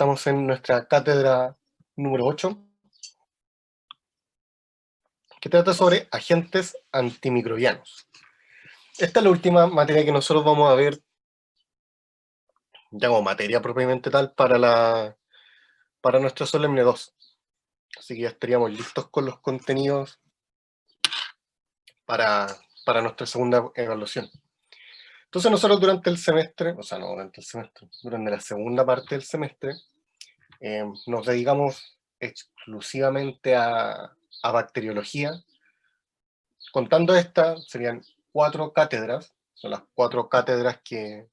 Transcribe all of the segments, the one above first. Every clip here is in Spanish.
estamos en nuestra cátedra número 8, que trata sobre agentes antimicrobianos. Esta es la última materia que nosotros vamos a ver, ya como materia propiamente tal, para nuestra solemne 2. Así que ya estaríamos listos con los contenidos para nuestra segunda evaluación. Entonces nosotros durante el semestre, durante la segunda parte del semestre, nos dedicamos exclusivamente a bacteriología. Contando esta, serían 4 cátedras, son las 4 cátedras que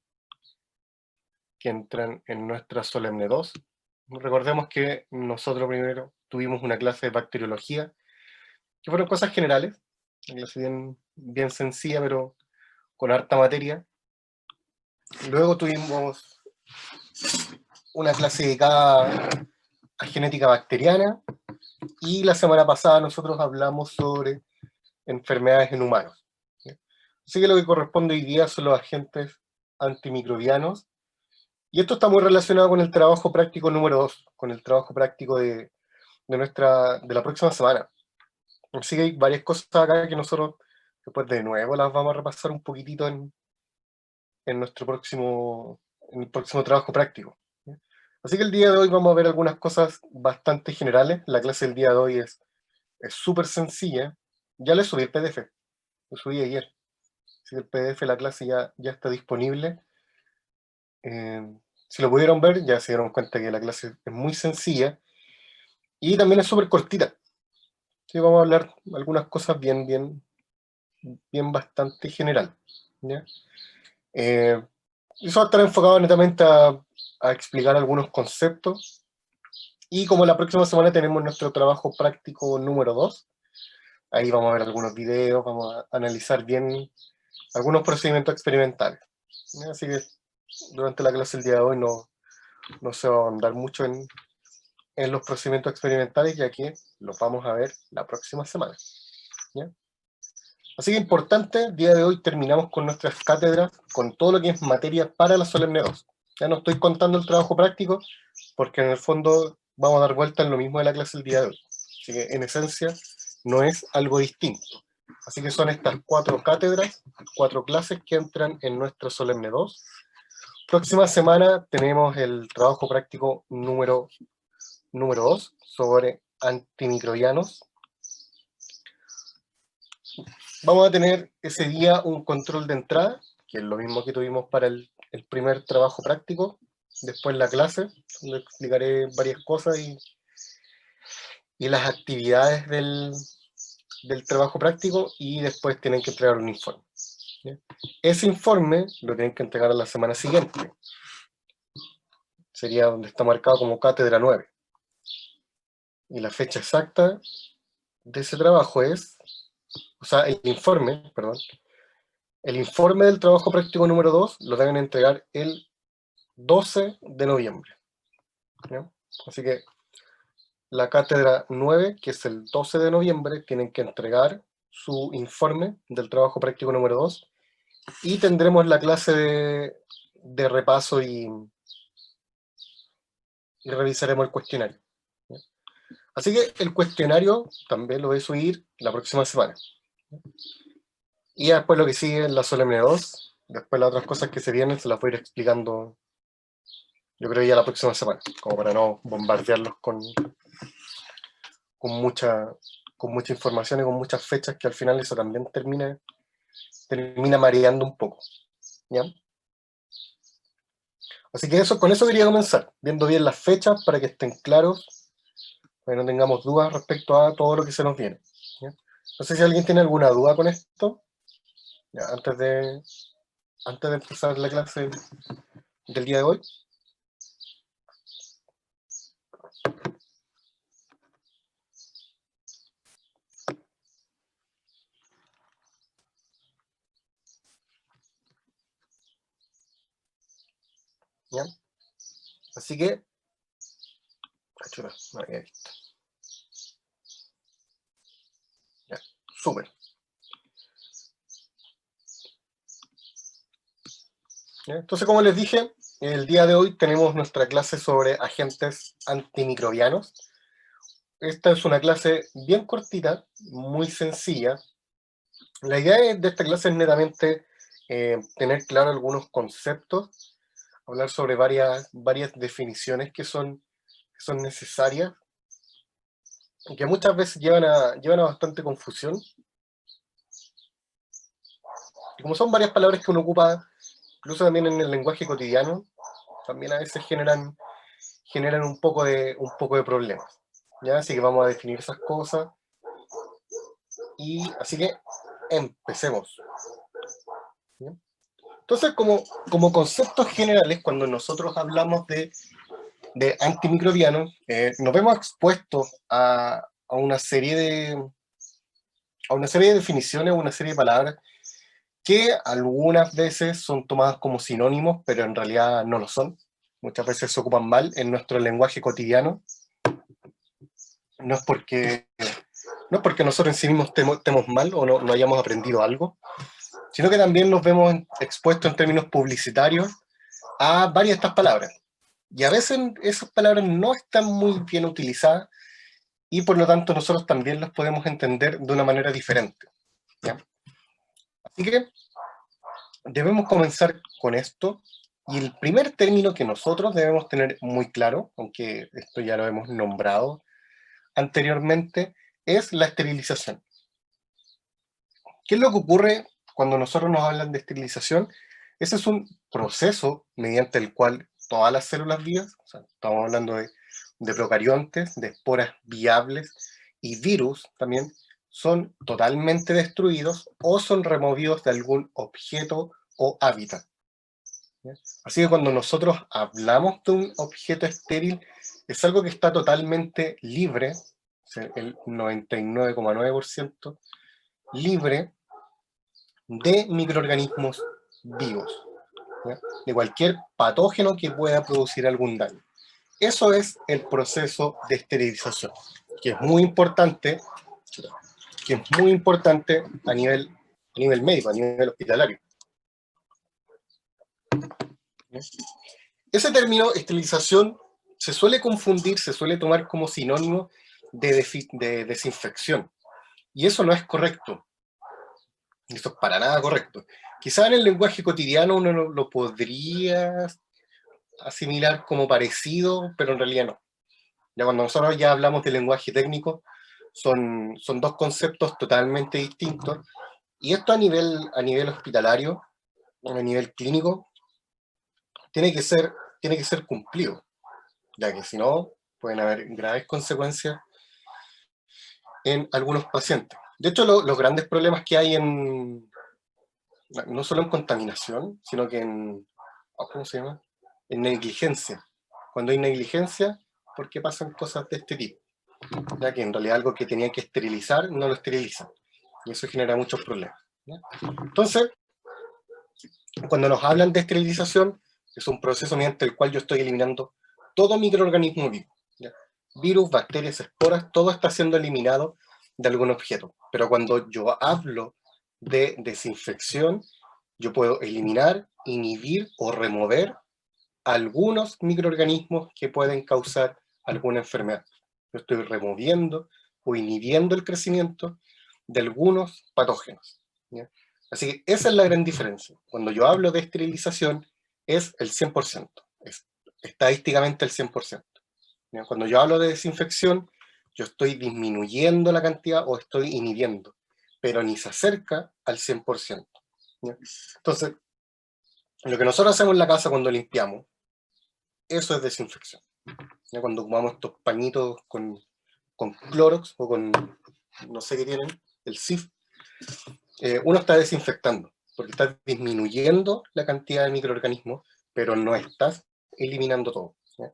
entran en nuestra solemne 2. Recordemos que nosotros primero tuvimos una clase de bacteriología, que fueron cosas generales, una clase bien sencilla, pero con harta materia. Luego tuvimos una clase dedicada a genética bacteriana, y la semana pasada nosotros hablamos sobre enfermedades en humanos. Así que lo que corresponde hoy día son los agentes antimicrobianos, y esto está muy relacionado con el trabajo práctico número 2, con el trabajo práctico de la próxima semana. Así que hay varias cosas acá que nosotros después de nuevo las vamos a repasar un poquitito en el próximo trabajo práctico. Así que el día de hoy vamos a ver algunas cosas bastante generales. La clase del día de hoy es súper sencilla. Ya le subí el PDF, lo subí ayer. Así que el PDF de la clase ya está disponible. Si lo pudieron ver, ya se dieron cuenta que la clase es muy sencilla y también es súper cortita. Sí, vamos a hablar algunas cosas bien bastante general, ¿ya? Eso va a estar enfocado netamente a explicar algunos conceptos, y como la próxima semana tenemos nuestro trabajo práctico número 2, ahí vamos a ver algunos videos, vamos a analizar bien algunos procedimientos experimentales, ¿ya? Así que durante la clase del día de hoy no se va a ahondar mucho en los procedimientos experimentales, ya que los vamos a ver la próxima semana, ¿ya? Así que importante, el día de hoy terminamos con nuestras cátedras, con todo lo que es materia para la solemne 2. Ya no estoy contando el trabajo práctico, porque en el fondo vamos a dar vuelta en lo mismo de la clase del día de hoy. Así que en esencia no es algo distinto. Así que son estas 4 cátedras, 4 clases que entran en nuestra solemne 2. Próxima semana tenemos el trabajo práctico número 2 sobre antimicrobianos. Vamos a tener ese día un control de entrada, que es lo mismo que tuvimos para el primer trabajo práctico. Después la clase, donde explicaré varias cosas y las actividades del trabajo práctico, y después tienen que entregar un informe, ¿ya? Ese informe lo tienen que entregar a la semana siguiente. Sería donde está marcado como cátedra 9. Y la fecha exacta de ese trabajo es, el informe del trabajo práctico número 2 lo deben entregar el 12 de noviembre. ¿Ya? Así que la cátedra 9, que es el 12 de noviembre, tienen que entregar su informe del trabajo práctico número 2, y tendremos la clase de repaso y revisaremos el cuestionario, ¿ya? Así que el cuestionario también lo voy a subir la próxima semana. Y después lo que sigue es la solemne 2. Después las otras cosas que se vienen se las voy a ir explicando, yo creo, ya la próxima semana, como para no bombardearlos con mucha información y con muchas fechas, que al final eso también termina mareando un poco, ¿ya? Así que con eso quería comenzar, viendo bien las fechas para que estén claros, para que no tengamos dudas respecto a todo lo que se nos viene, ¿ya? No sé si alguien tiene alguna duda con esto, ya, antes de empezar la clase del día de hoy. ¿Ya? Así que, no había visto. Ya, súper. ¿Ya? Entonces, como les dije, El día de hoy tenemos nuestra clase sobre agentes antimicrobianos. Esta es una clase bien cortita, muy sencilla. La idea de esta clase es netamente tener claro algunos conceptos, hablar sobre varias definiciones que son necesarias y que muchas veces llevan a bastante confusión. Y como son varias palabras que uno ocupa, incluso también en el lenguaje cotidiano, también a veces generan un poco de problemas. ¿Ya? Así que vamos a definir esas cosas. Y así que empecemos. ¿Bien? Entonces, como conceptos generales, cuando nosotros hablamos de antimicrobianos, nos vemos expuestos a una serie de definiciones, una serie de palabras que algunas veces son tomadas como sinónimos, pero en realidad no lo son. Muchas veces se ocupan mal en nuestro lenguaje cotidiano. No es porque nosotros en sí mismos estemos mal o no hayamos aprendido algo, sino que también nos vemos expuestos en términos publicitarios a varias de estas palabras. Y a veces esas palabras no están muy bien utilizadas y por lo tanto nosotros también las podemos entender de una manera diferente. ¿Ya? Así que debemos comenzar con esto. Y el primer término que nosotros debemos tener muy claro, aunque esto ya lo hemos nombrado anteriormente, es la esterilización. ¿Qué es lo que ocurre cuando nosotros nos hablan de esterilización? Ese es un proceso mediante el cual todas las células vivas, o sea, estamos hablando de procariontes, de esporas viables y virus también, son totalmente destruidos o son removidos de algún objeto o hábitat. ¿Ya? Así que cuando nosotros hablamos de un objeto estéril, es algo que está totalmente libre, o sea, el 99,9% libre de microorganismos vivos, ¿ya? De cualquier patógeno que pueda producir algún daño. Eso es el proceso de esterilización, que es muy importante, a nivel médico, a nivel hospitalario. ¿Ya? Ese término, esterilización, se suele confundir, se suele tomar como sinónimo de desinfección. Y eso no es correcto. Eso es para nada correcto. Quizá en el lenguaje cotidiano uno lo podría asimilar como parecido, pero en realidad no. Ya cuando nosotros ya hablamos de lenguaje técnico, son dos conceptos totalmente distintos. Y esto a nivel hospitalario, a nivel clínico, tiene que ser cumplido, ya que si no, pueden haber graves consecuencias en algunos pacientes. De hecho, los grandes problemas que hay no solo en contaminación, sino que ¿cómo se llama? En negligencia. Cuando hay negligencia, ¿por qué pasan cosas de este tipo? Ya que en realidad algo que tenían que esterilizar, no lo esterilizan. Y eso genera muchos problemas. ¿Ya? Entonces, cuando nos hablan de esterilización, es un proceso mediante el cual yo estoy eliminando todo microorganismo vivo. ¿Ya? Virus, bacterias, esporas, todo está siendo eliminado de algún objeto. Pero cuando yo hablo de desinfección, yo puedo eliminar, inhibir o remover algunos microorganismos que pueden causar alguna enfermedad. Yo estoy removiendo o inhibiendo el crecimiento de algunos patógenos. ¿Ya? Así que esa es la gran diferencia. Cuando yo hablo de esterilización, es el 100%, es estadísticamente el 100%. ¿Ya? Cuando yo hablo de desinfección, yo estoy disminuyendo la cantidad o estoy inhibiendo, pero ni se acerca al 100%. ¿Ya? Entonces, lo que nosotros hacemos en la casa cuando limpiamos, eso es desinfección. ¿Ya? Cuando ocupamos estos pañitos con Clorox o con, no sé qué tienen, el SIF, uno está desinfectando, porque estás disminuyendo la cantidad de microorganismos, pero no estás eliminando todo. ¿Ya?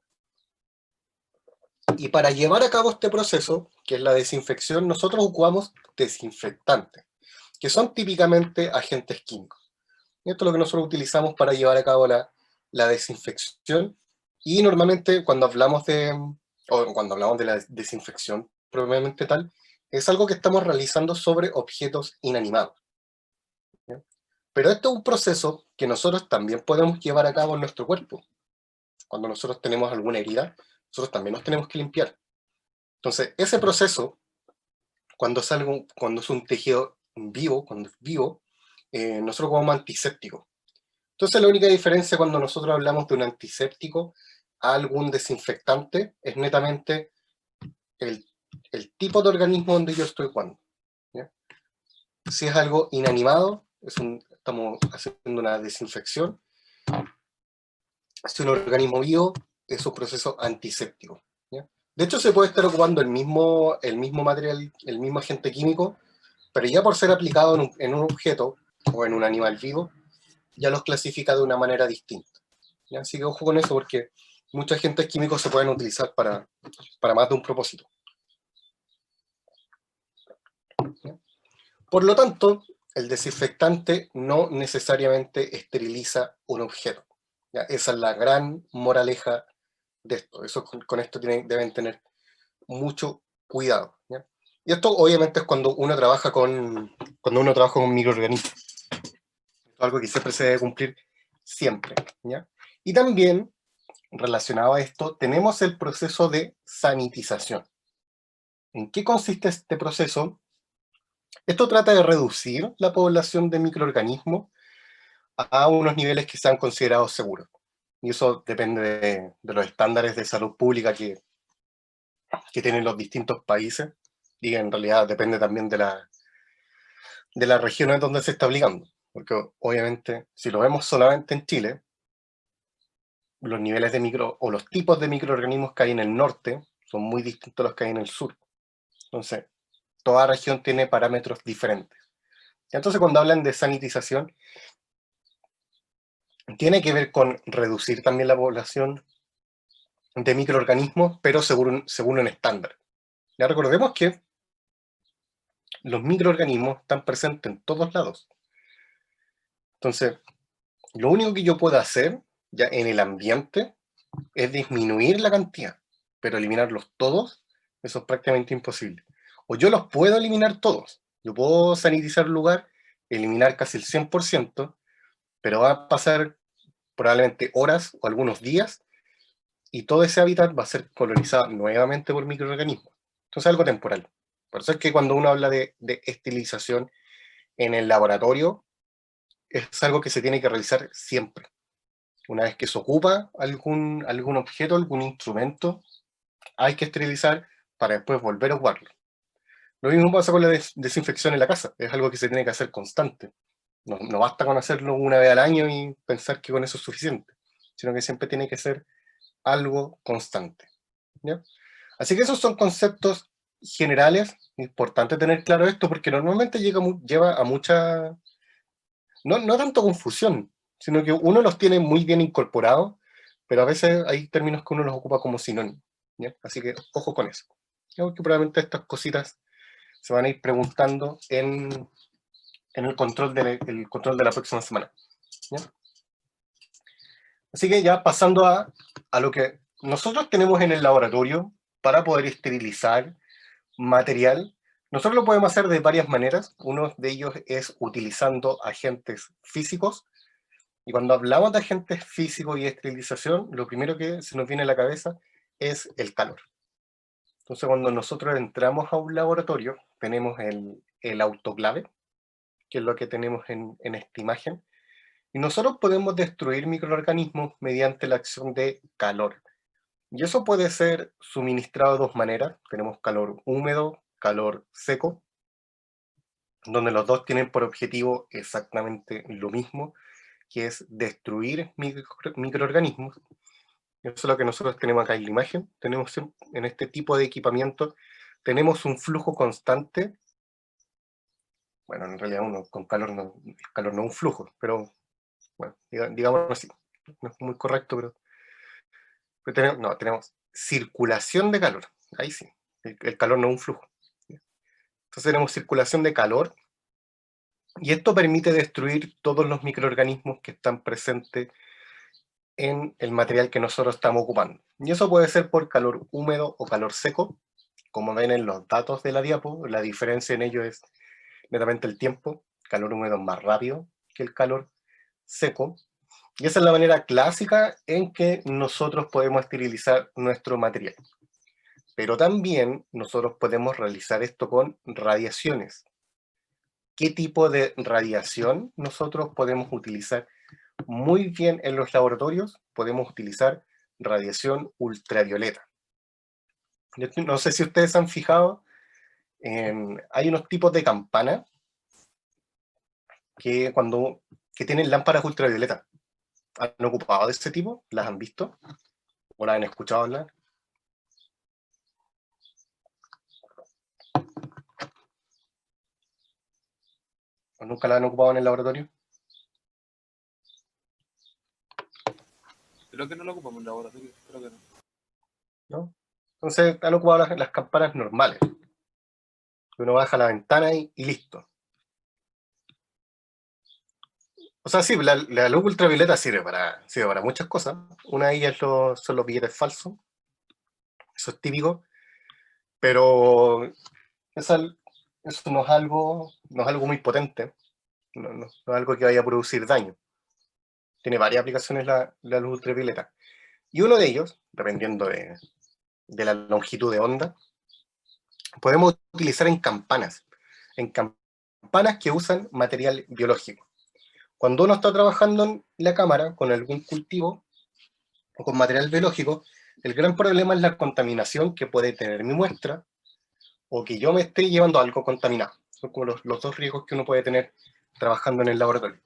Y para llevar a cabo este proceso, que es la desinfección, nosotros ocupamos desinfectantes, que son típicamente agentes químicos. Y esto es lo que nosotros utilizamos para llevar a cabo la desinfección. Y normalmente cuando hablamos de la desinfección propiamente tal, es algo que estamos realizando sobre objetos inanimados. ¿Ya? Pero esto es un proceso que nosotros también podemos llevar a cabo en nuestro cuerpo. cuando nosotros tenemos alguna herida, nosotros también nos tenemos que limpiar. Entonces, ese proceso, cuando es un tejido vivo, cuando es vivo, nosotros ocupamos antiséptico. Entonces, la única diferencia cuando nosotros hablamos de un antiséptico a algún desinfectante es netamente el, el tipo de organismo donde yo estoy jugando. ¿Ya? Si es algo inanimado, estamos haciendo una desinfección. Si es un organismo vivo, es un proceso antiséptico. ¿Ya? De hecho, se puede estar ocupando el mismo material, el mismo agente químico, pero ya por ser aplicado en un objeto o en un animal vivo, ya los clasifica de una manera distinta. ¿Ya? Así que ojo con eso, porque muchos agentes químicos se pueden utilizar para más de un propósito. ¿Ya? Por lo tanto, el desinfectante no necesariamente esteriliza un objeto. ¿Ya? Esa es la gran moraleja de esto. Eso, con esto deben tener mucho cuidado. ¿Ya? Y esto obviamente es cuando uno trabaja con microorganismos. Es algo que siempre se debe cumplir siempre. ¿Ya? Y también, relacionado a esto, tenemos el proceso de sanitización. ¿En qué consiste este proceso? Esto trata de reducir la población de microorganismos a unos niveles que sean considerados seguros. Y eso depende de los estándares de salud pública que tienen los distintos países, y en realidad depende también de las regiones donde se está aplicando. Porque obviamente, si lo vemos solamente en Chile, los niveles o los tipos de microorganismos que hay en el norte son muy distintos a los que hay en el sur. Entonces, toda región tiene parámetros diferentes. Entonces, cuando hablan de sanitización, tiene que ver con reducir también la población de microorganismos, pero según un estándar. Ya recordemos que los microorganismos están presentes en todos lados. Entonces, lo único que yo puedo hacer ya en el ambiente es disminuir la cantidad, pero eliminarlos todos, eso es prácticamente imposible. O yo los puedo eliminar todos. Yo puedo sanitizar el lugar, eliminar casi el 100%, pero va a pasar probablemente horas o algunos días y todo ese hábitat va a ser colonizado nuevamente por microorganismos. Entonces es algo temporal. Por eso es que cuando uno habla de esterilización en el laboratorio, es algo que se tiene que realizar siempre. Una vez que se ocupa algún objeto, algún instrumento, hay que esterilizar para después volver a ocuparlo. Lo mismo pasa con la desinfección en la casa, es algo que se tiene que hacer constante. No basta con hacerlo una vez al año y pensar que con eso es suficiente, sino que siempre tiene que ser algo constante. ¿Ya? Así que esos son conceptos generales, importante tener claro esto, porque normalmente lleva a mucha, no tanto confusión, sino que uno los tiene muy bien incorporados, pero a veces hay términos que uno los ocupa como sinónimo. ¿Ya? Así que ojo con eso. Porque probablemente estas cositas se van a ir preguntando en el control de la próxima semana. ¿Ya? Así que ya pasando a lo que nosotros tenemos en el laboratorio para poder esterilizar material, nosotros lo podemos hacer de varias maneras. Uno de ellos es utilizando agentes físicos. Y cuando hablamos de agentes físicos y esterilización, lo primero que se nos viene a la cabeza es el calor. Entonces, cuando nosotros entramos a un laboratorio, tenemos el autoclave, que es lo que tenemos en esta imagen, y nosotros podemos destruir microorganismos mediante la acción de calor. Y eso puede ser suministrado de dos maneras. Tenemos calor húmedo, calor seco, donde los dos tienen por objetivo exactamente lo mismo, que es destruir microorganismos. Eso es lo que nosotros tenemos acá en la imagen. Tenemos en este tipo de equipamiento, tenemos un flujo constante. Bueno, en realidad uno con calor el calor no es un flujo, pero bueno, digamos así. No es muy correcto, pero tenemos circulación de calor. Ahí sí, el calor no es un flujo. Entonces tenemos circulación de calor y esto permite destruir todos los microorganismos que están presentes en el material que nosotros estamos ocupando. Y eso puede ser por calor húmedo o calor seco. Como ven en los datos de la diapo, la diferencia en ello es netamente el tiempo. El calor húmedo es más rápido que el calor seco. Y esa es la manera clásica en que nosotros podemos esterilizar nuestro material. Pero también nosotros podemos realizar esto con radiaciones. ¿Qué tipo de radiación nosotros podemos utilizar muy bien en los laboratorios? Podemos utilizar radiación ultravioleta. No sé si ustedes han fijado, hay unos tipos de campana que tienen lámparas ultravioleta. ¿Han ocupado de ese tipo? ¿Las han visto? ¿O las han escuchado hablar? ¿O nunca las han ocupado en el laboratorio? Creo que no lo ocupamos en laboratorio, creo que no. ¿No? Entonces han ocupado las campanas normales. Uno baja la ventana y listo. O sea, sí, la luz ultravioleta sirve para muchas cosas. Una de ellas son los billetes falsos. Eso es típico. Pero eso no es algo muy potente. No es algo que vaya a producir daño. Tiene varias aplicaciones la luz ultravioleta. Y uno de ellos, dependiendo de la longitud de onda, podemos utilizar en campanas que usan material biológico. Cuando uno está trabajando en la cámara con algún cultivo o con material biológico, el gran problema es la contaminación que puede tener mi muestra o que yo me esté llevando algo contaminado. Son como los dos riesgos que uno puede tener trabajando en el laboratorio.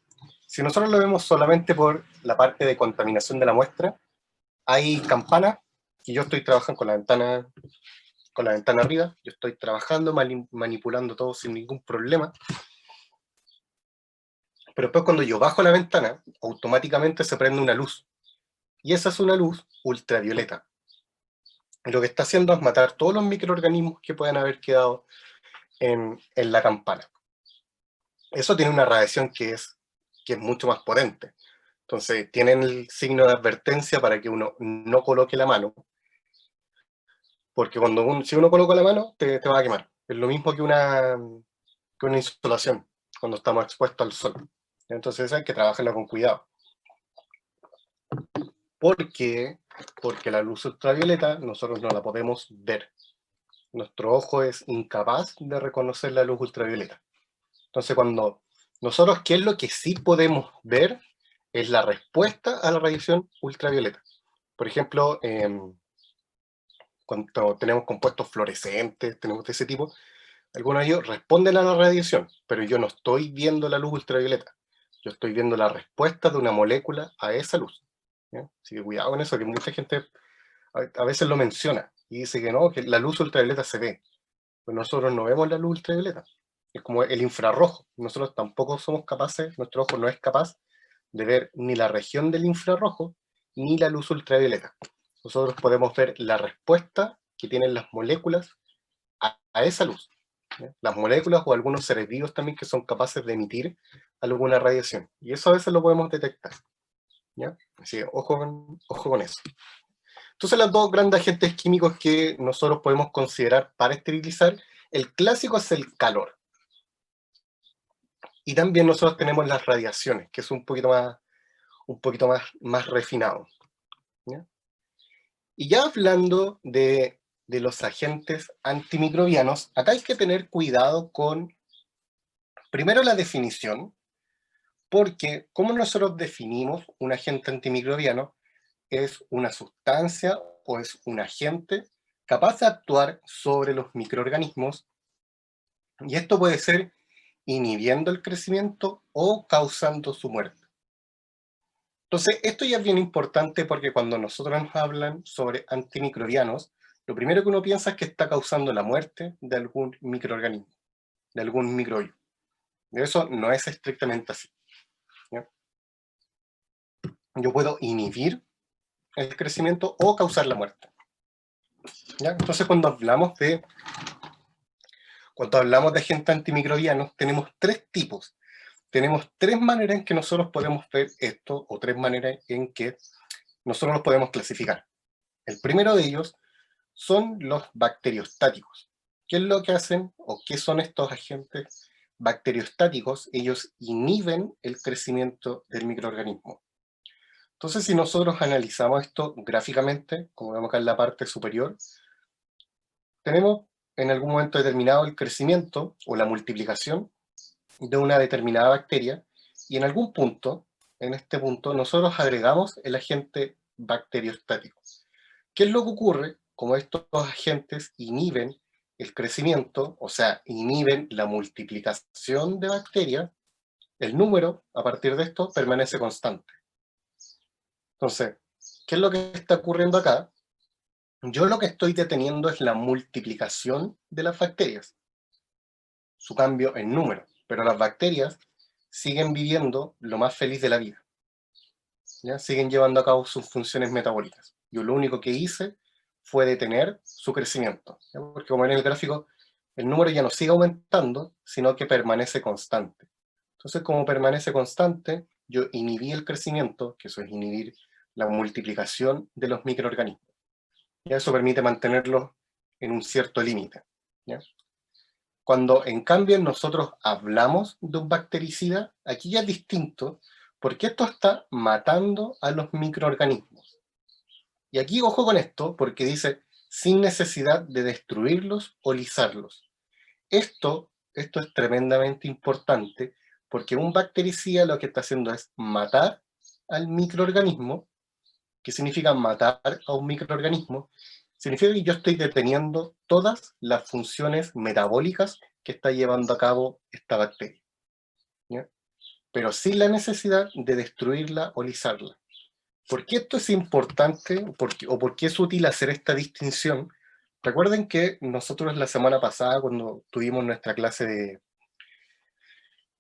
Si nosotros lo vemos solamente por la parte de contaminación de la muestra, hay campanas que yo estoy trabajando con la ventana arriba, yo estoy trabajando, manipulando todo sin ningún problema, pero después cuando yo bajo la ventana, automáticamente se prende una luz, y esa es una luz ultravioleta. Y lo que está haciendo es matar todos los microorganismos que puedan haber quedado en la campana. Eso tiene una radiación que es mucho más potente. Entonces, tienen el signo de advertencia para que uno no coloque la mano, porque si uno coloca la mano, te va a quemar. Es lo mismo que una insolación, cuando estamos expuestos al sol. Entonces hay que trabajarla con cuidado. ¿Por qué? Porque la luz ultravioleta nosotros no la podemos ver. Nuestro ojo es incapaz de reconocer la luz ultravioleta. Entonces cuando nosotros, ¿qué es lo que sí podemos ver? Es la respuesta a la radiación ultravioleta. Por ejemplo, cuando tenemos compuestos fluorescentes, tenemos de ese tipo, algunos de ellos responden a la radiación, pero yo no estoy viendo la luz ultravioleta. Yo estoy viendo la respuesta de una molécula a esa luz. ¿Ya? Así que cuidado con eso, que mucha gente a veces lo menciona y dice que no, que la luz ultravioleta se ve. Pues nosotros no vemos la luz ultravioleta. Es como el infrarrojo. Nosotros tampoco somos capaces, nuestro ojo no es capaz de ver ni la región del infrarrojo ni la luz ultravioleta. Nosotros podemos ver la respuesta que tienen las moléculas a esa luz. ¿Ya? Las moléculas o algunos seres vivos también que son capaces de emitir alguna radiación. Y eso a veces lo podemos detectar. ¿Ya? Así que ojo con eso. Entonces, los dos grandes agentes químicos que nosotros podemos considerar para esterilizar, el clásico es el calor. Y también nosotros tenemos las radiaciones, que es un poquito más refinado. ¿Ya? Y ya hablando de los agentes antimicrobianos, acá hay que tener cuidado con, primero, la definición, porque ¿cómo nosotros definimos un agente antimicrobiano? Es una sustancia o es un agente capaz de actuar sobre los microorganismos, y esto puede ser inhibiendo el crecimiento o causando su muerte. Entonces, esto ya es bien importante porque cuando nosotros nos hablan sobre antimicrobianos, lo primero que uno piensa es que está causando la muerte de algún microorganismo, de algún microbio. Y eso no es estrictamente así. ¿Ya? Yo puedo inhibir el crecimiento o causar la muerte. ¿Ya? Entonces, cuando hablamos de agentes antimicrobianos, tenemos tres tipos. Tenemos tres maneras en que nosotros podemos ver esto, o tres maneras en que nosotros los podemos clasificar. El primero de ellos son los bacteriostáticos. ¿Qué es lo que hacen o qué son estos agentes bacteriostáticos? Ellos inhiben el crecimiento del microorganismo. Entonces, si nosotros analizamos esto gráficamente, como vemos acá en la parte superior, tenemos en algún momento determinado el crecimiento o la multiplicación de una determinada bacteria, y en algún punto, en este punto, nosotros agregamos el agente bacteriostático. ¿Qué es lo que ocurre? Como estos agentes inhiben el crecimiento, o sea, inhiben la multiplicación de bacterias, el número, a partir de esto, permanece constante. Entonces, ¿qué es lo que está ocurriendo acá? Yo lo que estoy deteniendo es la multiplicación de las bacterias, su cambio en número, pero las bacterias siguen viviendo lo más feliz de la vida, ¿ya? Siguen llevando a cabo sus funciones metabólicas. Yo lo único que hice fue detener su crecimiento, ¿ya? Porque como en el gráfico, el número ya no sigue aumentando, sino que permanece constante. Entonces, como permanece constante, yo inhibí el crecimiento, que eso es inhibir la multiplicación de los microorganismos. Y eso permite mantenerlos en un cierto límite, ¿ya? Cuando en cambio nosotros hablamos de un bactericida, aquí ya es distinto, porque esto está matando a los microorganismos. Y aquí ojo con esto, porque dice, sin necesidad de destruirlos o lisarlos. Esto es tremendamente importante, porque un bactericida lo que está haciendo es matar al microorganismo. ¿Qué significa matar a un microorganismo? Significa que yo estoy deteniendo todas las funciones metabólicas que está llevando a cabo esta bacteria, ¿ya? Pero sin la necesidad de destruirla o lisarla. ¿Por qué esto es importante o por qué es útil hacer esta distinción? Recuerden que nosotros la semana pasada, cuando tuvimos nuestra clase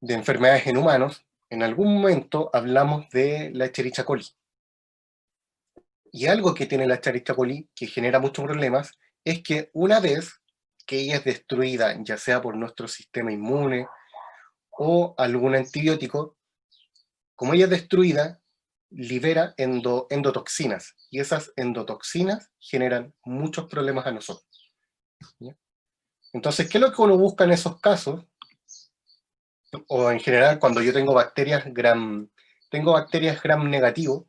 de enfermedades en humanos, en algún momento hablamos de la Escherichia coli. Y algo que tiene la Escherichia coli, que genera muchos problemas, es que una vez que ella es destruida, ya sea por nuestro sistema inmune o algún antibiótico, como ella es destruida, libera endotoxinas, y esas endotoxinas generan muchos problemas a nosotros, ¿ya? Entonces, ¿qué es lo que uno busca en esos casos? O en general, cuando yo tengo bacterias gram negativo,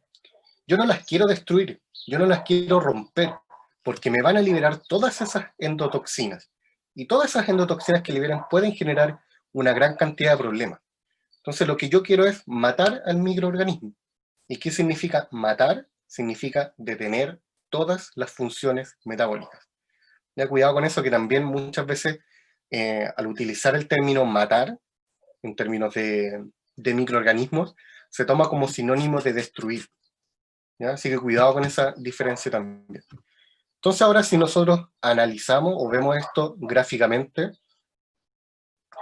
yo no las quiero destruir, yo no las quiero romper, porque me van a liberar todas esas endotoxinas. Y todas esas endotoxinas que liberan pueden generar una gran cantidad de problemas. Entonces lo que yo quiero es matar al microorganismo. ¿Y qué significa matar? Significa detener todas las funciones metabólicas. Ya cuidado con eso, que también muchas veces al utilizar el término matar, en términos de microorganismos, se toma como sinónimo de destruir, ¿ya? Así que cuidado con esa diferencia también. Entonces ahora si nosotros analizamos o vemos esto gráficamente,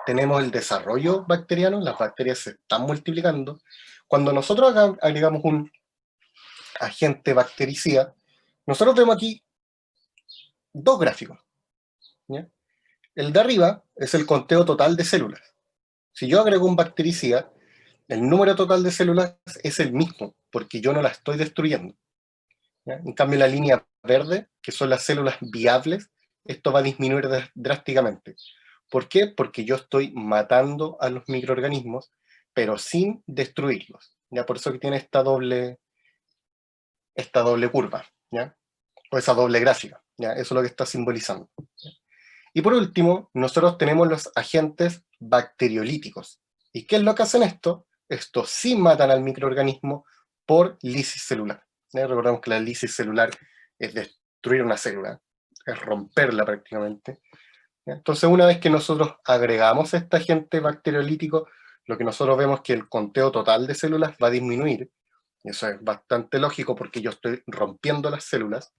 tenemos el desarrollo bacteriano, las bacterias se están multiplicando. Cuando nosotros agregamos un agente bactericida, nosotros vemos aquí dos gráficos, ¿ya? El de arriba es el conteo total de células. Si yo agrego un bactericida, el número total de células es el mismo, porque yo no la estoy destruyendo, ¿ya? En cambio, la línea verde, que son las células viables, esto va a disminuir drásticamente. ¿Por qué? Porque yo estoy matando a los microorganismos, pero sin destruirlos, ¿ya? Por eso que tiene esta doble curva, ¿ya? O esa doble gráfica, ¿ya? Eso es lo que está simbolizando, ¿ya? Y por último, nosotros tenemos los agentes bacteriolíticos. ¿Y qué es lo que hacen esto? Estos sí matan al microorganismo por lisis celular, ¿ya? Recordemos que la lisis celular es destruir una célula, es romperla prácticamente, ¿ya? Entonces, una vez que nosotros agregamos este agente bacteriolítico, lo que nosotros vemos es que el conteo total de células va a disminuir, y eso es bastante lógico porque yo estoy rompiendo las células,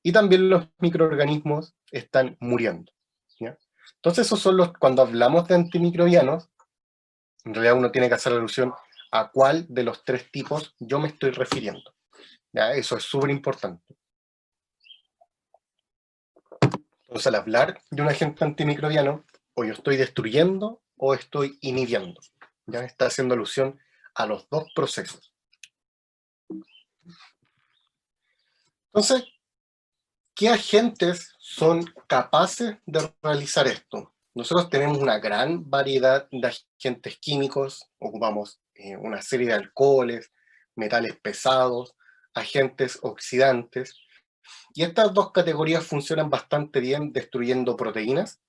y también los microorganismos están muriendo, ¿ya? Entonces, cuando hablamos de antimicrobianos, en realidad uno tiene que hacer alusión a cuál de los tres tipos yo me estoy refiriendo, ¿ya? Eso es súper importante. Entonces, al hablar de un agente antimicrobiano, o yo estoy destruyendo o estoy inhibiendo, ¿ya? Está haciendo alusión a los dos procesos. Entonces, ¿qué agentes son capaces de realizar esto? Nosotros tenemos una gran variedad de agentes químicos, ocupamos una serie de alcoholes, metales pesados, agentes oxidantes. Y estas dos categorías funcionan bastante bien destruyendo proteínas.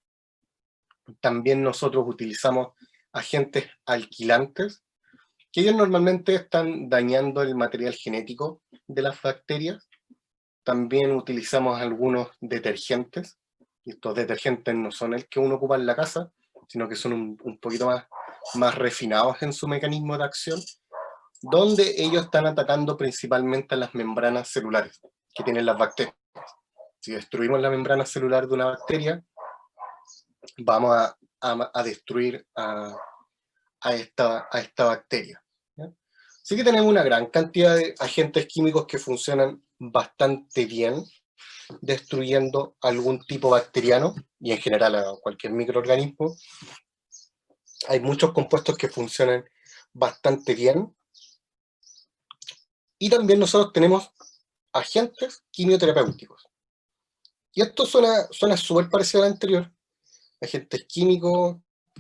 También nosotros utilizamos agentes alquilantes, que ellos normalmente están dañando el material genético de las bacterias. También utilizamos algunos detergentes, y estos detergentes no son el que uno ocupa en la casa, sino que son un poquito más refinados en su mecanismo de acción, donde ellos están atacando principalmente a las membranas celulares que tienen las bacterias. Si destruimos la membrana celular de una bacteria, vamos a destruir a esta bacteria, ¿ya? Así que tenemos una gran cantidad de agentes químicos que funcionan bastante bien, destruyendo algún tipo bacteriano, y en general a cualquier microorganismo. Hay muchos compuestos que funcionan bastante bien. Y también nosotros tenemos agentes quimioterapéuticos. Y esto suena súper parecido al anterior. Agentes químicos,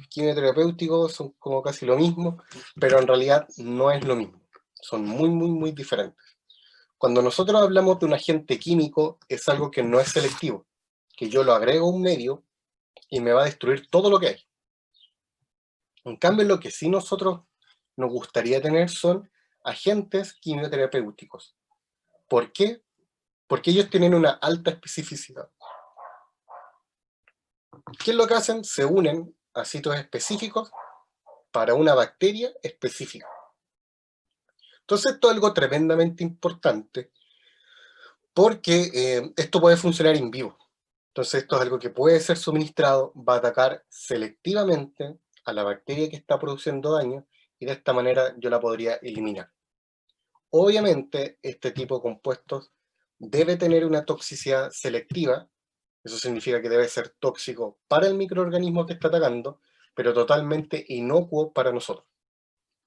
quimioterapéuticos son como casi lo mismo, pero en realidad no es lo mismo. Son muy, muy, muy diferentes. Cuando nosotros hablamos de un agente químico, es algo que no es selectivo, que yo lo agrego a un medio y me va a destruir todo lo que hay. En cambio, lo que sí nosotros nos gustaría tener son agentes quimioterapéuticos. ¿Por qué? Porque ellos tienen una alta especificidad. ¿Qué es lo que hacen? Se unen a sitios específicos para una bacteria específica. Entonces esto es algo tremendamente importante, porque esto puede funcionar en vivo. Entonces esto es algo que puede ser suministrado, va a atacar selectivamente a la bacteria que está produciendo daño, y de esta manera yo la podría eliminar. Obviamente este tipo de compuestos debe tener una toxicidad selectiva. Eso significa que debe ser tóxico para el microorganismo que está atacando, pero totalmente inocuo para nosotros.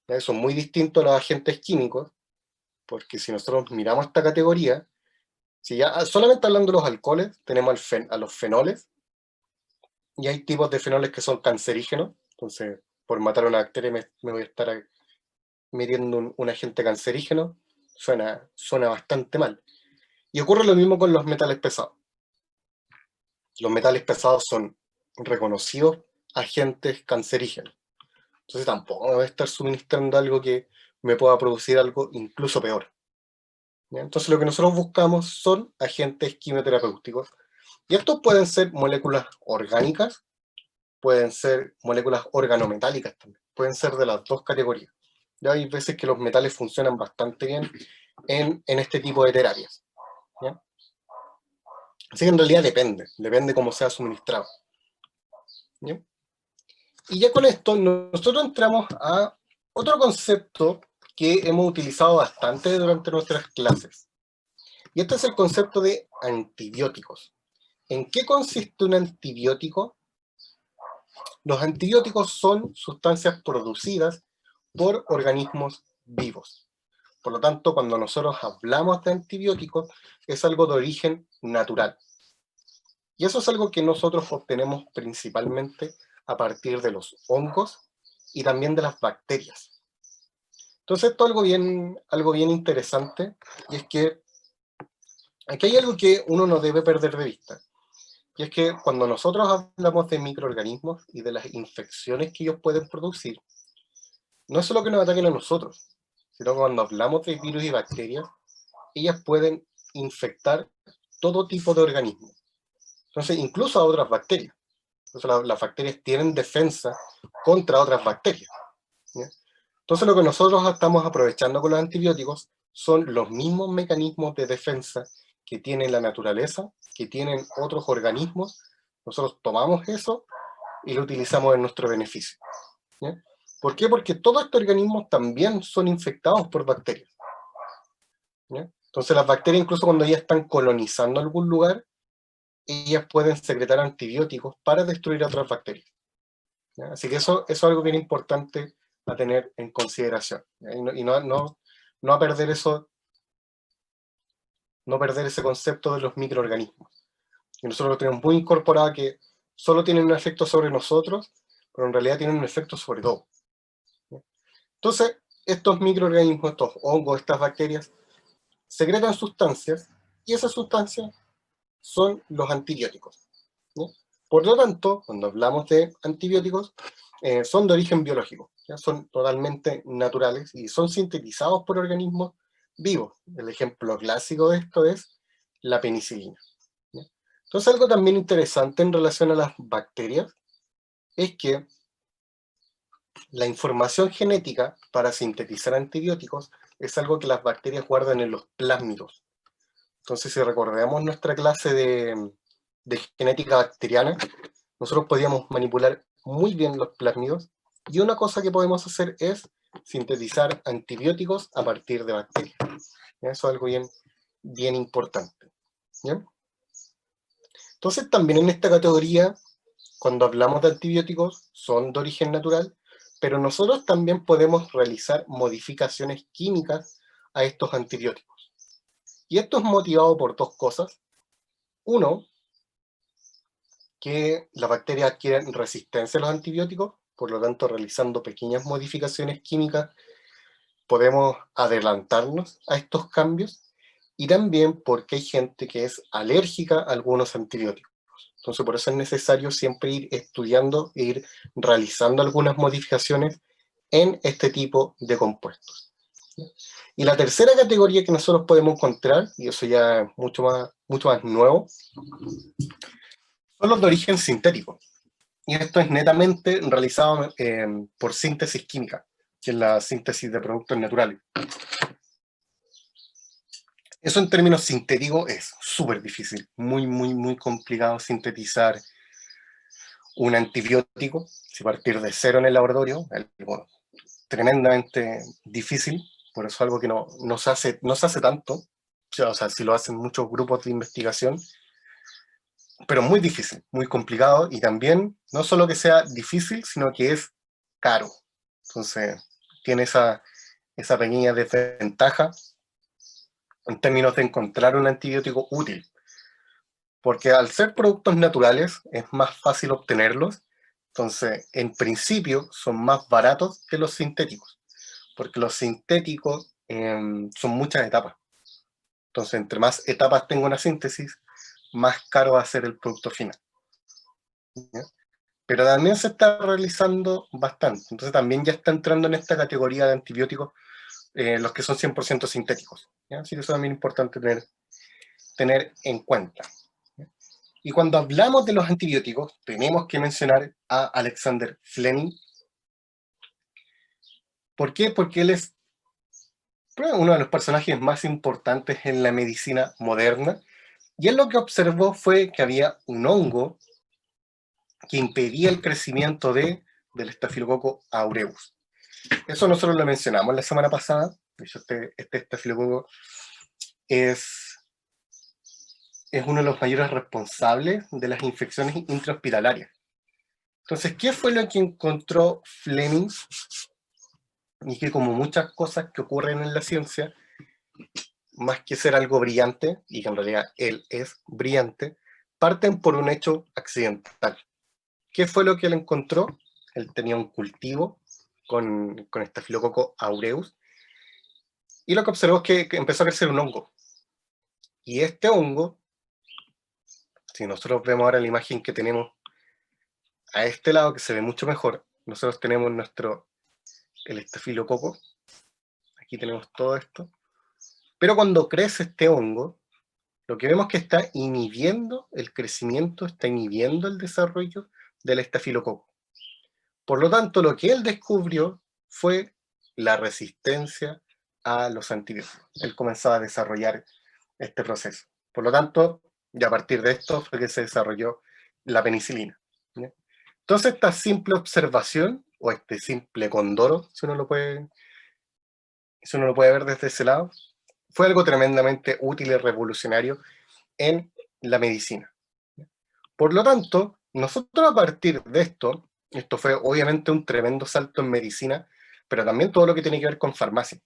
¿Ya? Eso es muy distinto a los agentes químicos, porque si nosotros miramos esta categoría, si ya solamente hablando de los alcoholes, tenemos a los fenoles, y hay tipos de fenoles que son cancerígenos. Entonces, por matar a una bacteria me voy a estar metiendo un agente cancerígeno. Suena bastante mal. Y ocurre lo mismo con los metales pesados. Los metales pesados son reconocidos agentes cancerígenos. Entonces tampoco voy a estar suministrando algo que me pueda producir algo incluso peor, ¿ya? Entonces lo que nosotros buscamos son agentes quimioterapéuticos. Y estos pueden ser moléculas orgánicas, pueden ser moléculas organometálicas también. Pueden ser de las dos categorías. Ya hay veces que los metales funcionan bastante bien en este tipo de terapias, ¿ya? Así que en realidad depende cómo sea suministrado, ¿ya? Y ya con esto nosotros entramos a otro concepto que hemos utilizado bastante durante nuestras clases. Y este es el concepto de antibióticos. ¿En qué consiste un antibiótico? Los antibióticos son sustancias producidas por organismos vivos. Por lo tanto, cuando nosotros hablamos de antibióticos, es algo de origen natural. Y eso es algo que nosotros obtenemos principalmente a partir de los hongos y también de las bacterias. Entonces esto es algo bien interesante, y es que aquí hay algo que uno no debe perder de vista. Y es que cuando nosotros hablamos de microorganismos y de las infecciones que ellos pueden producir, no es solo que nos ataquen a nosotros, sino que cuando hablamos de virus y bacterias, ellas pueden infectar todo tipo de organismos. Entonces, incluso a otras bacterias. Entonces, las bacterias tienen defensa contra otras bacterias, ¿ya? Entonces, lo que nosotros estamos aprovechando con los antibióticos son los mismos mecanismos de defensa que tiene la naturaleza, que tienen otros organismos. Nosotros tomamos eso y lo utilizamos en nuestro beneficio, ¿ya? ¿Por qué? Porque todos estos organismos también son infectados por bacterias, ¿ya? Entonces las bacterias, incluso cuando ya están colonizando algún lugar, ellas pueden secretar antibióticos para destruir a otras bacterias, ¿ya? Así que eso es algo bien importante a tener en consideración, ¿ya? Y no a perder eso, no perder ese concepto de los microorganismos. Y nosotros lo tenemos muy incorporado, que solo tienen un efecto sobre nosotros, pero en realidad tienen un efecto sobre todo, ¿ya? Entonces, estos microorganismos, estos hongos, estas bacterias, secretan sustancias, y esas sustancias son los antibióticos, ¿no? Por lo tanto, cuando hablamos de antibióticos, son de origen biológico, ¿ya? Son totalmente naturales y son sintetizados por organismos vivos. El ejemplo clásico de esto es la penicilina, ¿ya? Entonces, algo también interesante en relación a las bacterias es que la información genética para sintetizar antibióticos es algo que las bacterias guardan en los plásmidos. Entonces, si recordamos nuestra clase de genética bacteriana, nosotros podíamos manipular muy bien los plásmidos, y una cosa que podemos hacer es sintetizar antibióticos a partir de bacterias. ¿Ya? Eso es algo bien importante, ¿ya? Entonces, también en esta categoría, cuando hablamos de antibióticos, son de origen natural, pero nosotros también podemos realizar modificaciones químicas a estos antibióticos. Y esto es motivado por dos cosas. Uno, que las bacterias adquieren resistencia a los antibióticos, por lo tanto, realizando pequeñas modificaciones químicas, podemos adelantarnos a estos cambios, y también porque hay gente que es alérgica a algunos antibióticos. Entonces, por eso es necesario siempre ir estudiando e ir realizando algunas modificaciones en este tipo de compuestos. Y la tercera categoría que nosotros podemos encontrar, y eso ya es mucho más nuevo, son los de origen sintético. Y esto es netamente realizado por síntesis química, que es la síntesis de productos naturales. Eso en términos sintéticos es súper difícil, muy complicado sintetizar un antibiótico, si partir de cero en el laboratorio, bueno, tremendamente difícil, por eso es algo que no se hace tanto, o sea, si lo hacen muchos grupos de investigación, pero muy difícil, muy complicado, y también no solo que sea difícil, sino que es caro. Entonces, tiene esa pequeña desventaja en términos de encontrar un antibiótico útil, porque al ser productos naturales es más fácil obtenerlos. Entonces, en principio, son más baratos que los sintéticos, porque los sintéticos son muchas etapas. Entonces, entre más etapas tenga una síntesis, más caro va a ser el producto final, ¿ya? Pero también se está realizando bastante. Entonces, también ya está entrando en esta categoría de antibióticos los que son 100% sintéticos, ¿ya? Así que eso también es importante tener en cuenta. Y cuando hablamos de los antibióticos, tenemos que mencionar a Alexander Fleming. ¿Por qué? Porque él es uno de los personajes más importantes en la medicina moderna, y él lo que observó fue que había un hongo que impedía el crecimiento del estafilococo aureus. Eso nosotros lo mencionamos la semana pasada. De hecho, este estafilococo es uno de los mayores responsables de las infecciones intrahospitalarias. Entonces, ¿qué fue lo que encontró Fleming? Y que, como muchas cosas que ocurren en la ciencia, más que ser algo brillante, y que en realidad él es brillante, parten por un hecho accidental. ¿Qué fue lo que él encontró? Él tenía un cultivo con estafilococo aureus, y lo que observó es que empezó a crecer un hongo. Y este hongo, si nosotros vemos ahora la imagen que tenemos a este lado, que se ve mucho mejor, nosotros tenemos el estafilococo, aquí tenemos todo esto, pero cuando crece este hongo, lo que vemos es que está inhibiendo el crecimiento, está inhibiendo el desarrollo del estafilococo. Por lo tanto, lo que él descubrió fue la resistencia a los antibióticos. Él comenzó a desarrollar este proceso. Por lo tanto, y a partir de esto fue que se desarrolló la penicilina, ¿ya? Entonces, esta simple observación, o este simple condoro, si uno lo puede ver desde ese lado, fue algo tremendamente útil y revolucionario en la medicina. Por lo tanto, nosotros a partir de esto fue obviamente un tremendo salto en medicina, pero también todo lo que tiene que ver con farmacia.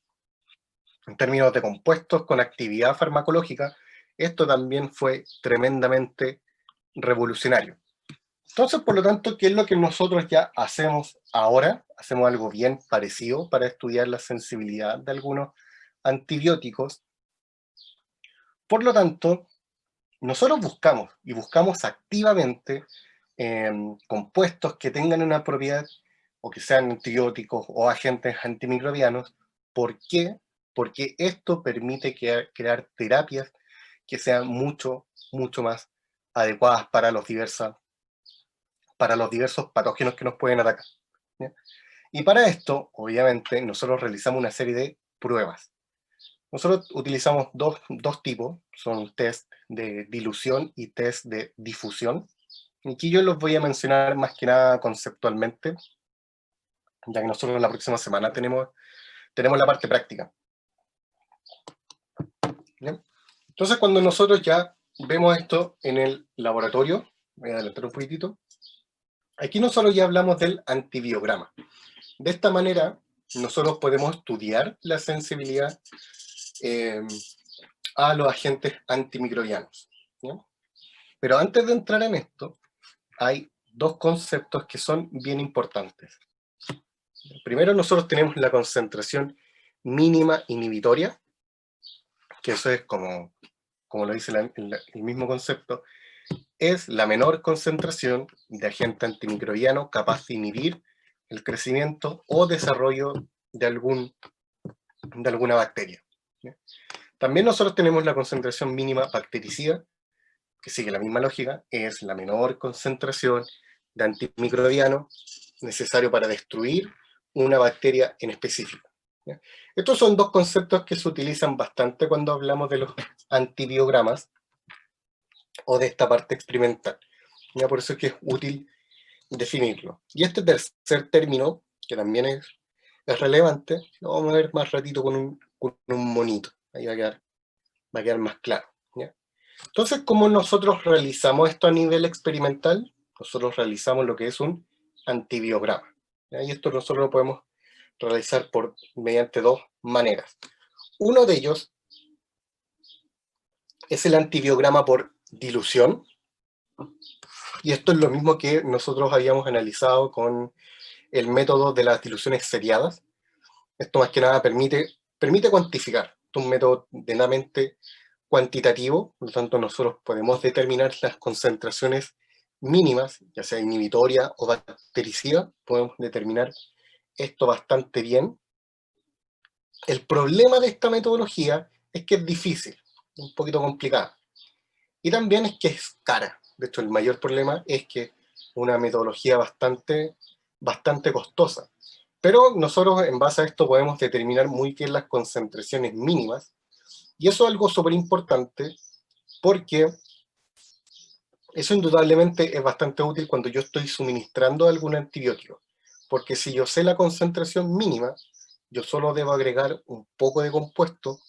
En términos de compuestos con actividad farmacológica, esto también fue tremendamente revolucionario. Entonces, por lo tanto, ¿qué es lo que nosotros ya hacemos ahora hacemos algo bien parecido para estudiar la sensibilidad de algunos antibióticos. Por lo tanto, nosotros buscamos activamente compuestos que tengan una propiedad o que sean antibióticos o agentes antimicrobianos. ¿Por qué? Porque esto permite crear terapias que sean mucho más adecuadas para los diversos patógenos que nos pueden atacar, ¿ya? Y para esto, obviamente, nosotros realizamos una serie de pruebas. Nosotros utilizamos dos tipos, son test de dilución y test de difusión. Y aquí yo los voy a mencionar más que nada conceptualmente, ya que nosotros la próxima semana tenemos la parte práctica, ¿ya? Entonces, cuando nosotros ya vemos esto en el laboratorio, voy a adelantar un poquitito, aquí nosotros ya hablamos del antibiograma. De esta manera, nosotros podemos estudiar la sensibilidad a los agentes antimicrobianos, ¿ya? Pero antes de entrar en esto, hay dos conceptos que son bien importantes. Primero, nosotros tenemos la concentración mínima inhibitoria, que eso es como lo dice el mismo concepto, es la menor concentración de agente antimicrobiano capaz de inhibir el crecimiento o desarrollo de alguna bacteria, ¿ya? También nosotros tenemos la concentración mínima bactericida, que sigue la misma lógica, es la menor concentración de antimicrobiano necesario para destruir una bacteria en específico, ¿ya? Estos son dos conceptos que se utilizan bastante cuando hablamos de los antibiogramas o de esta parte experimental, ¿ya? Por eso es que es útil definirlo. Y este tercer término, que también es relevante, lo vamos a ver más ratito con un monito, ahí va a quedar más claro, ¿ya? Entonces, ¿cómo nosotros realizamos esto a nivel experimental? Nosotros realizamos lo que es un antibiograma, ¿ya? Y esto nosotros lo podemos realizar mediante dos maneras. Uno de ellos es el antibiograma por dilución, y esto es lo mismo que nosotros habíamos analizado con el método de las diluciones seriadas. Esto más que nada permite cuantificar. Esto es un método plenamente cuantitativo, por lo tanto nosotros podemos determinar las concentraciones mínimas, ya sea inhibitoria o bactericida, podemos determinar esto bastante bien. El problema de esta metodología es que es difícil, un poquito complicada, y también es que es cara. De hecho, el mayor problema es que es una metodología bastante costosa. Pero nosotros en base a esto podemos determinar muy bien las concentraciones mínimas, y eso es algo súper importante porque eso indudablemente es bastante útil cuando yo estoy suministrando algún antibiótico, porque si yo sé la concentración mínima, yo solo debo agregar un poco de compuesto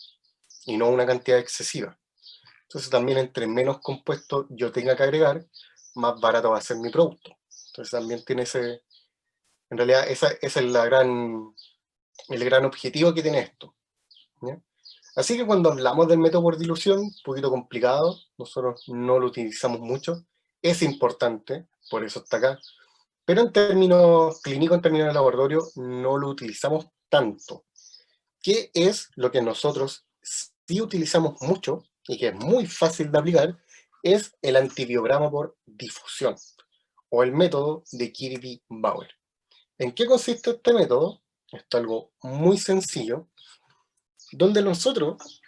y no una cantidad excesiva. Entonces también entre menos compuesto yo tenga que agregar, más barato va a ser mi producto. Entonces también tiene en realidad ese es el gran objetivo que tiene esto, ¿ya? Así que cuando hablamos del método por dilución, un poquito complicado, nosotros no lo utilizamos mucho, es importante, por eso está acá, pero en términos clínicos, en términos de laboratorio, no lo utilizamos tanto. ¿Qué es lo que nosotros sí utilizamos mucho y que es muy fácil de aplicar? Es el antibiograma por difusión, o el método de Kirby-Bauer. ¿En qué consiste este método? Esto es algo muy sencillo, donde nosotros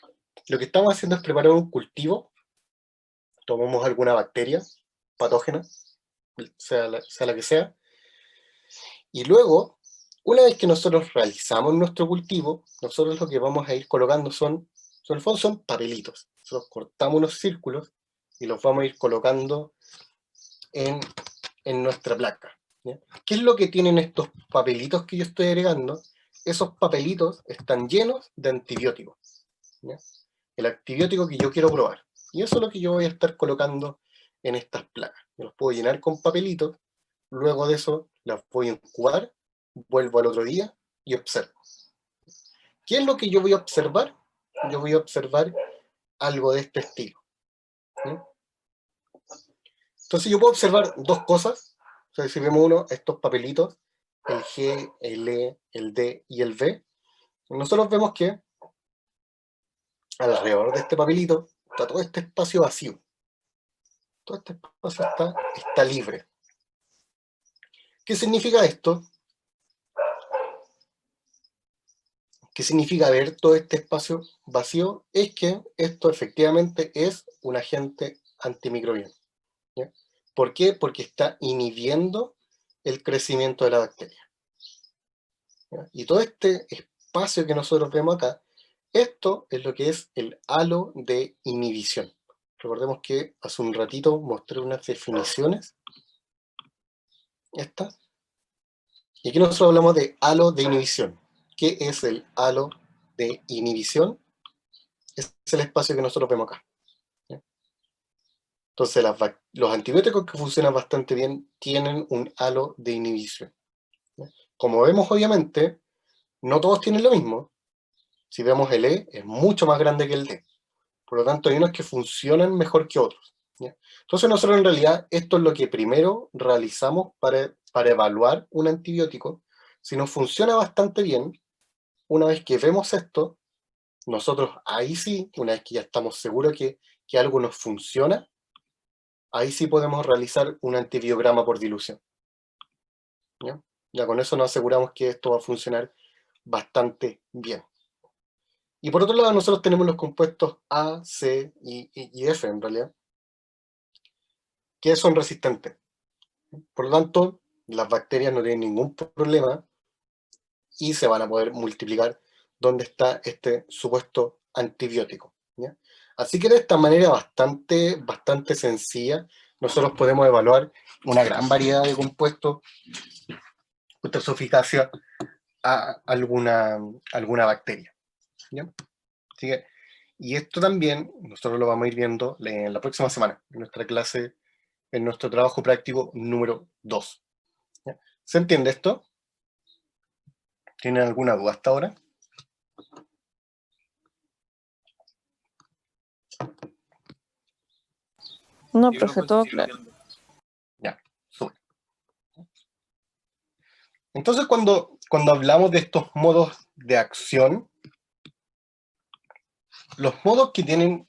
lo que estamos haciendo es preparar un cultivo, tomamos alguna bacteria patógena, sea la que sea, y luego, una vez que nosotros realizamos nuestro cultivo, nosotros lo que vamos a ir colocando en el fondo son papelitos. Nosotros cortamos unos círculos y los vamos a ir colocando en nuestra placa, ¿ya? ¿Qué es lo que tienen estos papelitos que yo estoy agregando? Esos papelitos están llenos de antibióticos, ¿ya? El antibiótico que yo quiero probar. Y eso es lo que yo voy a estar colocando en estas placas. Me los puedo llenar con papelitos, luego de eso las voy a incubar, vuelvo al otro día y observo. ¿Qué es lo que yo voy a observar? Yo voy a observar algo de este estilo, ¿sí? Entonces yo puedo observar dos cosas. O sea, si vemos estos papelitos el G, el E, el D y el V, nosotros vemos que alrededor de este papelito está todo este espacio vacío. Todo este espacio está libre. ¿Qué significa esto? ¿Qué significa ver todo este espacio vacío? Es que esto efectivamente es un agente antimicrobiano. ¿Ya? ¿Por qué? Porque está inhibiendo el crecimiento de la bacteria. ¿Ya? Y todo este espacio que nosotros vemos acá, esto es lo que es el halo de inhibición. Recordemos que hace un ratito mostré unas definiciones. Estas. Y aquí nosotros hablamos de halo de inhibición. ¿Qué es el halo de inhibición? Es el espacio que nosotros vemos acá. ¿Ya? Entonces, los antibióticos que funcionan bastante bien tienen un halo de inhibición. ¿Ya? Como vemos, obviamente, no todos tienen lo mismo. Si vemos el E, es mucho más grande que el D. Por lo tanto, hay unos que funcionan mejor que otros. ¿Ya? Entonces, nosotros en realidad, esto es lo que primero realizamos para evaluar un antibiótico. Si nos funciona bastante bien, una vez que vemos esto, nosotros ahí sí, una vez que ya estamos seguros que algo nos funciona, ahí sí podemos realizar un antibiograma por dilución. ¿Ya? Ya con eso nos aseguramos que esto va a funcionar bastante bien. Y por otro lado, nosotros tenemos los compuestos A, C y F en realidad, que son resistentes. Por lo tanto, las bacterias no tienen ningún problema y se van a poder multiplicar donde está este supuesto antibiótico. ¿Ya? Así que de esta manera bastante sencilla, nosotros podemos evaluar una gran variedad de compuestos, su eficacia a alguna bacteria. ¿Ya? Así que, y esto también nosotros lo vamos a ir viendo en la próxima semana, en nuestra clase, en nuestro trabajo práctico número 2. ¿Ya? ¿Se entiende esto? ¿Tienen alguna duda hasta ahora? No, Sí, profe, profe, sí, todo sí, claro. entiendo. Ya, sube. Entonces, cuando hablamos de estos modos de acción, los modos que tienen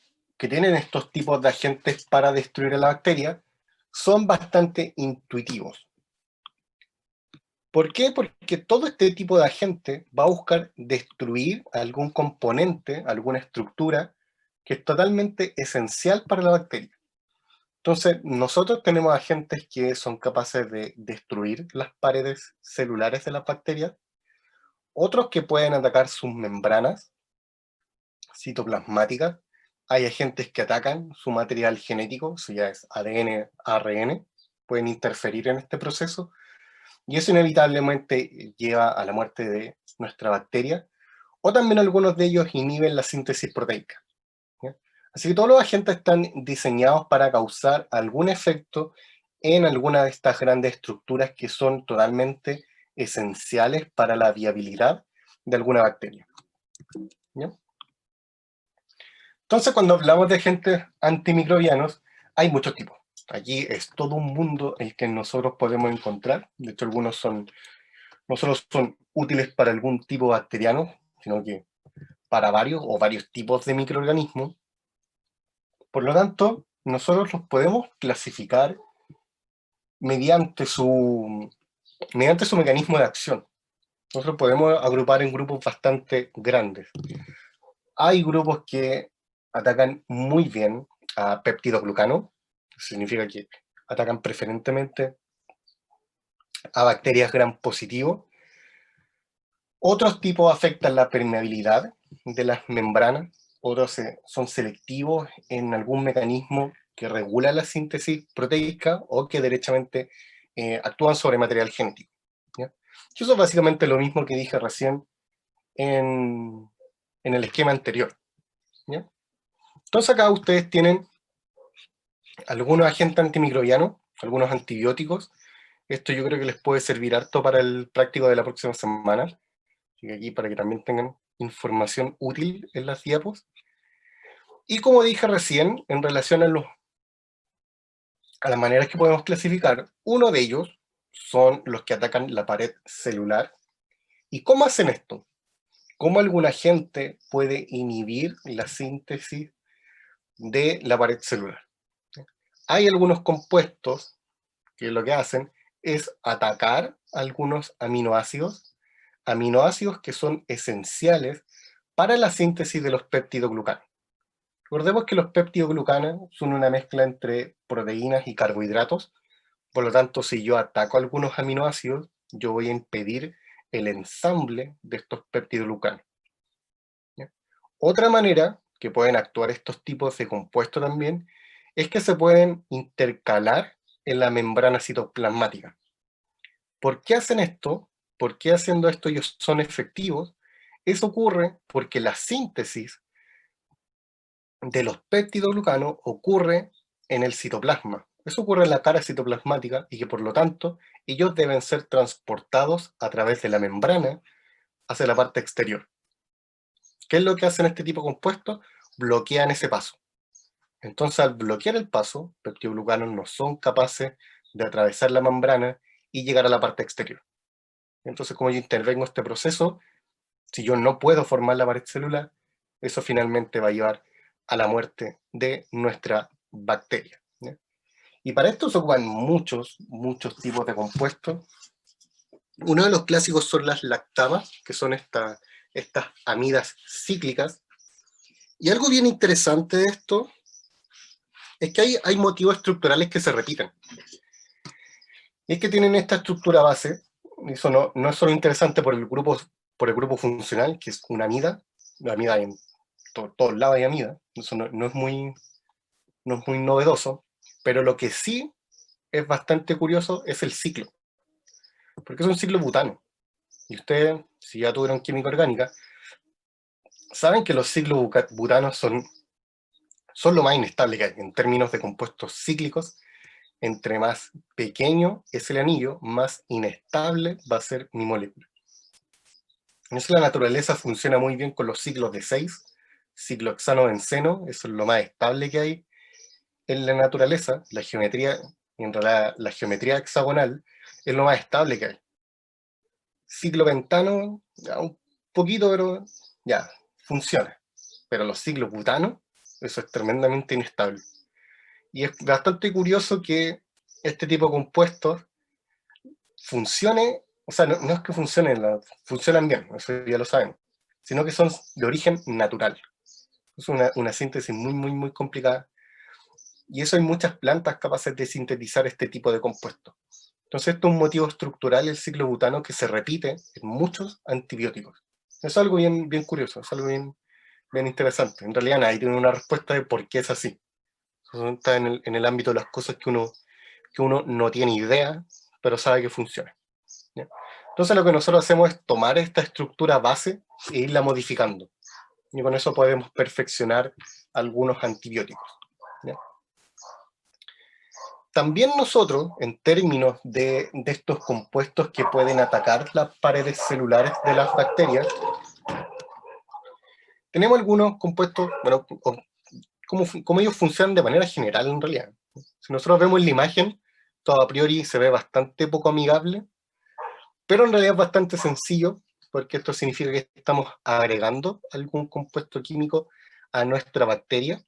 estos tipos de agentes para destruir a la bacteria son bastante intuitivos. ¿Por qué? Porque todo este tipo de agente va a buscar destruir algún componente, alguna estructura que es totalmente esencial para la bacteria. Entonces, nosotros tenemos agentes que son capaces de destruir las paredes celulares de las bacterias, otros que pueden atacar sus membranas citoplasmáticas. Hay agentes que atacan su material genético, eso ya es ADN, ARN, pueden interferir en este proceso, y eso inevitablemente lleva a la muerte de nuestra bacteria, o también algunos de ellos inhiben la síntesis proteica. ¿Ya? Así que todos los agentes están diseñados para causar algún efecto en alguna de estas grandes estructuras que son totalmente esenciales para la viabilidad de alguna bacteria. ¿Ya? Entonces, cuando hablamos de agentes antimicrobianos, hay muchos tipos. Aquí es todo un mundo el que nosotros podemos encontrar. De hecho, algunos no solo son útiles para algún tipo bacteriano, sino que para varios tipos de microorganismos. Por lo tanto, nosotros los podemos clasificar mediante su mecanismo de acción. Nosotros podemos agrupar en grupos bastante grandes. Hay grupos que atacan muy bien a peptidoglucano, significa que atacan preferentemente a bacterias gram positivo. Otros tipos afectan la permeabilidad de las membranas, otros son selectivos en algún mecanismo que regula la síntesis proteica o que derechamente actúan sobre material genético. ¿Ya? Y eso es básicamente lo mismo que dije recién en el esquema anterior. ¿Ya? Entonces acá ustedes tienen algunos agentes antimicrobianos, algunos antibióticos. Esto yo creo que les puede servir harto para el práctico de la próxima semana. Así que aquí para que también tengan información útil en las diapos. Y como dije recién, en relación a las maneras que podemos clasificar, uno de ellos, son los que atacan la pared celular. ¿Y cómo hacen esto? ¿Cómo algún agente puede inhibir la síntesis de la pared celular? Hay algunos compuestos que lo que hacen es atacar algunos aminoácidos que son esenciales para la síntesis de los peptidoglucanos. Recordemos que los peptidoglucanos son una mezcla entre proteínas y carbohidratos, por lo tanto, si yo ataco algunos aminoácidos, yo voy a impedir el ensamble de estos peptidoglucanos. ¿Ya? Otra manera que pueden actuar estos tipos de compuestos también es que se pueden intercalar en la membrana citoplasmática. ¿Por qué hacen esto? ¿Por qué haciendo esto ellos son efectivos? Eso ocurre porque la síntesis de los peptidoglucanos ocurre en el citoplasma. Eso ocurre en la cara citoplasmática y que por lo tanto ellos deben ser transportados a través de la membrana hacia la parte exterior. ¿Qué es lo que hacen este tipo de compuestos? Bloquean ese paso. Entonces, al bloquear el paso, peptidoglucanos no son capaces de atravesar la membrana y llegar a la parte exterior. Entonces, como yo intervengo en este proceso, si yo no puedo formar la pared celular, eso finalmente va a llevar a la muerte de nuestra bacteria, ¿ya? Y para esto se ocupan muchos tipos de compuestos. Uno de los clásicos son las lactamas, que son estas amidas cíclicas. Y algo bien interesante de esto es que hay motivos estructurales que se repiten. Y es que tienen esta estructura base, y eso no es solo interesante por el grupo funcional, que es una amida. La amida hay en todos lados hay amida, eso no es muy novedoso, pero lo que sí es bastante curioso es el ciclo, porque es un ciclo butano. Y ustedes, si ya tuvieron química orgánica, saben que los ciclos butanos son lo más inestable que hay en términos de compuestos cíclicos. Entre más pequeño es el anillo, más inestable va a ser mi molécula. En eso la naturaleza funciona muy bien con los ciclos de 6, ciclohexano-benceno, eso es lo más estable que hay en la naturaleza. La geometría, en realidad la geometría hexagonal, es lo más estable que hay. Ciclopentano, ya un poquito, pero ya, funciona. Pero los ciclos butano, eso es tremendamente inestable. Y es bastante curioso que este tipo de compuestos funcione, o sea, no es que funcionan bien, eso ya lo saben, sino que son de origen natural. Es una síntesis muy complicada. Y eso hay muchas plantas capaces de sintetizar este tipo de compuestos. Entonces, esto es un motivo estructural del ciclo butano que se repite en muchos antibióticos. Es algo bien curioso, es algo bien interesante. En realidad nadie tiene una respuesta de por qué es así. Eso está en el ámbito de las cosas que uno no tiene idea, pero sabe que funciona, ¿ya? Entonces lo que nosotros hacemos es tomar esta estructura base e irla modificando. Y con eso podemos perfeccionar algunos antibióticos, ¿ya? También nosotros, en términos de estos compuestos que pueden atacar las paredes celulares de las bacterias, tenemos algunos compuestos, bueno, cómo ellos funcionan de manera general en realidad. Si nosotros vemos la imagen, todo a priori se ve bastante poco amigable, pero en realidad es bastante sencillo, porque esto significa que estamos agregando algún compuesto químico a nuestra bacteria.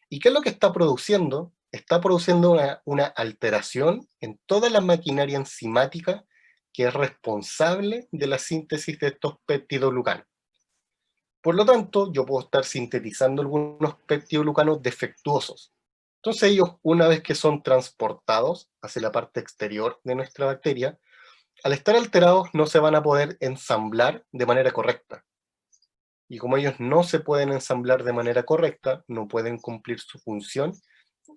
¿Y qué es lo que está produciendo? Está produciendo una alteración en toda la maquinaria enzimática que es responsable de la síntesis de estos peptidoglucanos. Por lo tanto, yo puedo estar sintetizando algunos peptidoglucanos defectuosos. Entonces ellos, una vez que son transportados hacia la parte exterior de nuestra bacteria, al estar alterados no se van a poder ensamblar de manera correcta. Y como ellos no se pueden ensamblar de manera correcta, no pueden cumplir su función,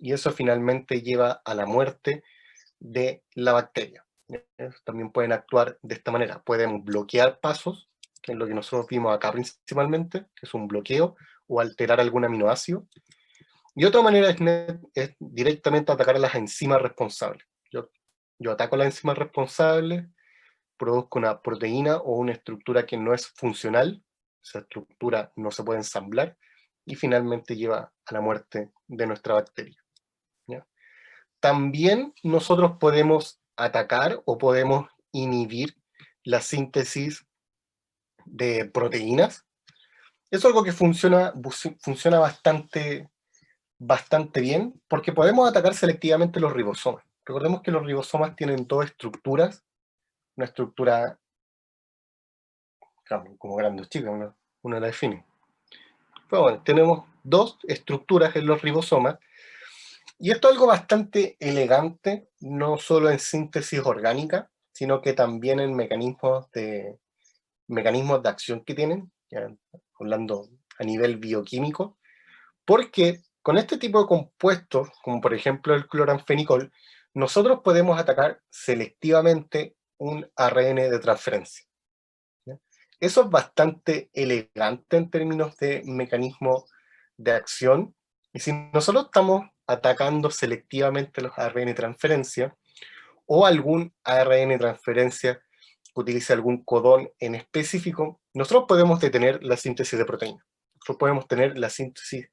y eso finalmente lleva a la muerte de la bacteria. También pueden actuar de esta manera, pueden bloquear pasos, que es lo que nosotros vimos acá principalmente, que es un bloqueo, o alterar algún aminoácido. Y otra manera es directamente atacar a las enzimas responsables. Yo ataco a las enzimas responsables, produzco una proteína o una estructura que no es funcional, esa estructura no se puede ensamblar, y finalmente lleva a la muerte de nuestra bacteria, ¿ya? También nosotros podemos atacar o podemos inhibir la síntesis de proteínas. Eso es algo que funciona bastante bien, porque podemos atacar selectivamente los ribosomas. Recordemos que los ribosomas tienen dos estructuras, una estructura como grande o chica, uno la define. Pero bueno, tenemos dos estructuras en los ribosomas, y esto es algo bastante elegante, no solo en síntesis orgánica, sino que también en mecanismos de acción que tienen, ya hablando a nivel bioquímico, porque con este tipo de compuestos, como por ejemplo el cloranfenicol, nosotros podemos atacar selectivamente un ARN de transferencia. ¿Ya? Eso es bastante elegante en términos de mecanismo de acción, y si nosotros estamos atacando selectivamente los ARN de transferencia, o algún ARN de transferencia que utilice algún codón en específico, nosotros podemos detener la síntesis de proteínas. Nosotros podemos detener la síntesis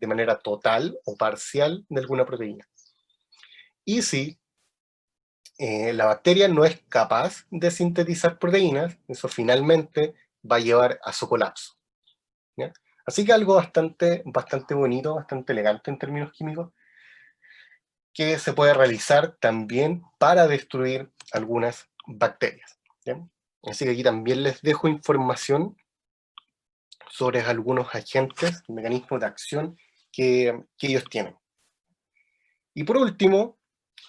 de manera total o parcial de alguna proteína. Y si la bacteria no es capaz de sintetizar proteínas, eso finalmente va a llevar a su colapso. ¿Ya? Así que algo bastante bonito, bastante elegante en términos químicos, que se puede realizar también para destruir algunas bacterias. ¿Ya? Así que aquí también les dejo información sobre algunos agentes, mecanismos de acción que ellos tienen. Y por último,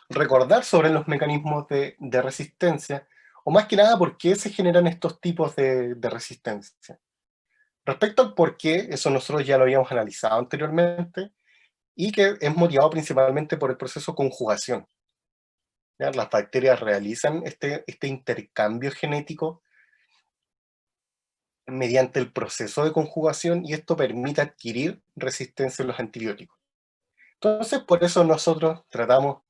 recordar sobre los mecanismos de resistencia, o más que nada, por qué se generan estos tipos de resistencia. Respecto al por qué, eso nosotros ya lo habíamos analizado anteriormente, y que es motivado principalmente por el proceso de conjugación. ¿Ya? Las bacterias realizan este intercambio genético mediante el proceso de conjugación, y esto permite adquirir resistencia a los antibióticos. Entonces, por eso nosotros tratamos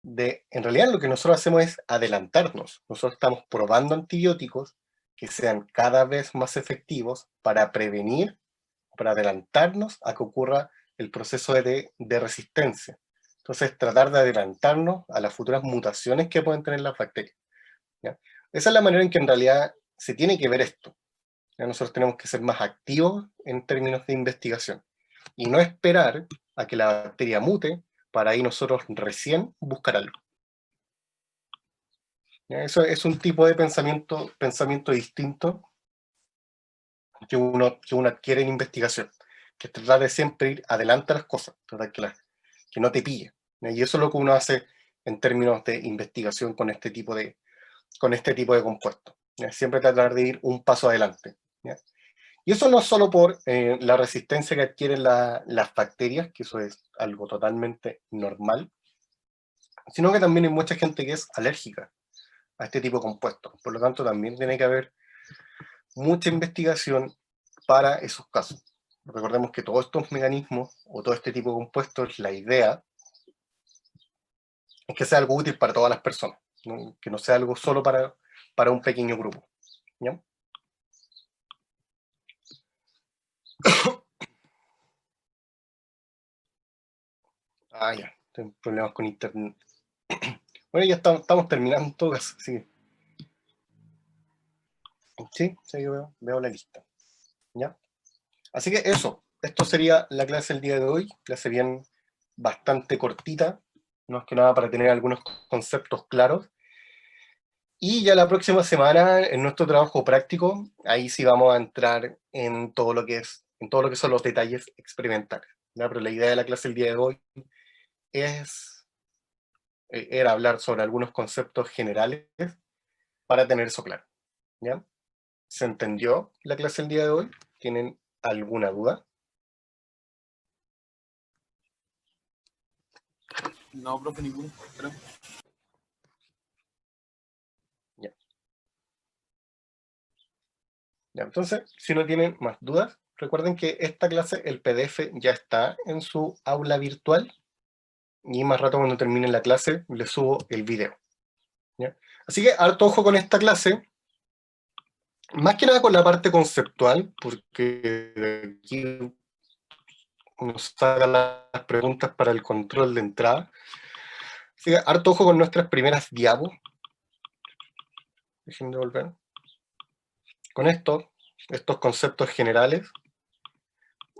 en realidad lo que nosotros hacemos es adelantarnos. Nosotros estamos probando antibióticos que sean cada vez más efectivos para prevenir, para adelantarnos a que ocurra el proceso de resistencia. Entonces, tratar de adelantarnos a las futuras mutaciones que pueden tener las bacterias. ¿Ya? Esa es la manera en que en realidad se tiene que ver esto. ¿Ya? Nosotros tenemos que ser más activos en términos de investigación y no esperar a que la bacteria mute para ahí nosotros recién buscar algo. ¿Ya? Eso es un tipo de pensamiento distinto que uno adquiere en investigación, que es tratar de siempre ir adelante a las cosas, tratar que no te pille. ¿Ya? Y eso es lo que uno hace en términos de investigación con este tipo de compuestos. ¿Ya? Siempre tratar de ir un paso adelante. ¿Ya? Y eso no solo por la resistencia que adquieren las bacterias, que eso es algo totalmente normal, sino que también hay mucha gente que es alérgica a este tipo de compuestos. Por lo tanto, también tiene que haber mucha investigación para esos casos. Recordemos que todos estos mecanismos o todo este tipo de compuestos, la idea es que sea algo útil para todas las personas, ¿no? Que no sea algo solo para un pequeño grupo. ¿Ya? Ya, tengo problemas con internet. Bueno, ya estamos terminando en todo caso, así que sí, veo la lista. ¿Ya? Así que esto sería la clase del día de hoy, clase bien bastante cortita, no es que nada para tener algunos conceptos claros. Y ya la próxima semana, en nuestro trabajo práctico, ahí sí vamos a entrar en todo lo que son los detalles experimentales. ¿Ya? Pero la idea de la clase del día de hoy era hablar sobre algunos conceptos generales para tener eso claro. ¿Ya? ¿Se entendió la clase del día de hoy? ¿Tienen alguna duda? No, profe, ninguno, creo. Ya, entonces, si no tienen más dudas, recuerden que esta clase, el PDF, ya está en su aula virtual, y más rato cuando termine la clase les subo el video. ¿Ya? Así que harto ojo con esta clase, más que nada con la parte conceptual, porque aquí nos saca las preguntas para el control de entrada. Así que harto ojo con nuestras primeras diapos. Dejen de volver. Con esto, estos conceptos generales,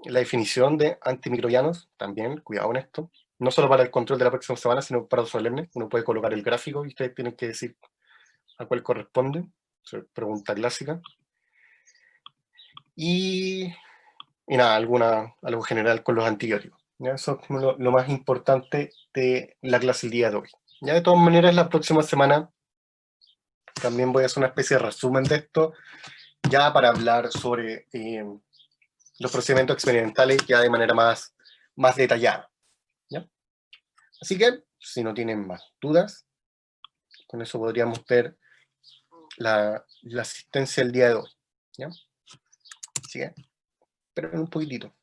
la definición de antimicrobianos, también, cuidado con esto. No solo para el control de la próxima semana, sino para los solemnes. Uno puede colocar el gráfico y ustedes tienen que decir a cuál corresponde. Pregunta clásica. Y nada, algo general con los antibióticos. ¿Ya? Eso es lo más importante de la clase el día de hoy. Ya de todas maneras, la próxima semana también voy a hacer una especie de resumen de esto, ya para hablar sobre los procedimientos experimentales ya de manera más detallada. ¿Ya? Así que, si no tienen más dudas, con eso podríamos ver la asistencia el día de hoy. ¿Ya? Así que, esperen un poquitito.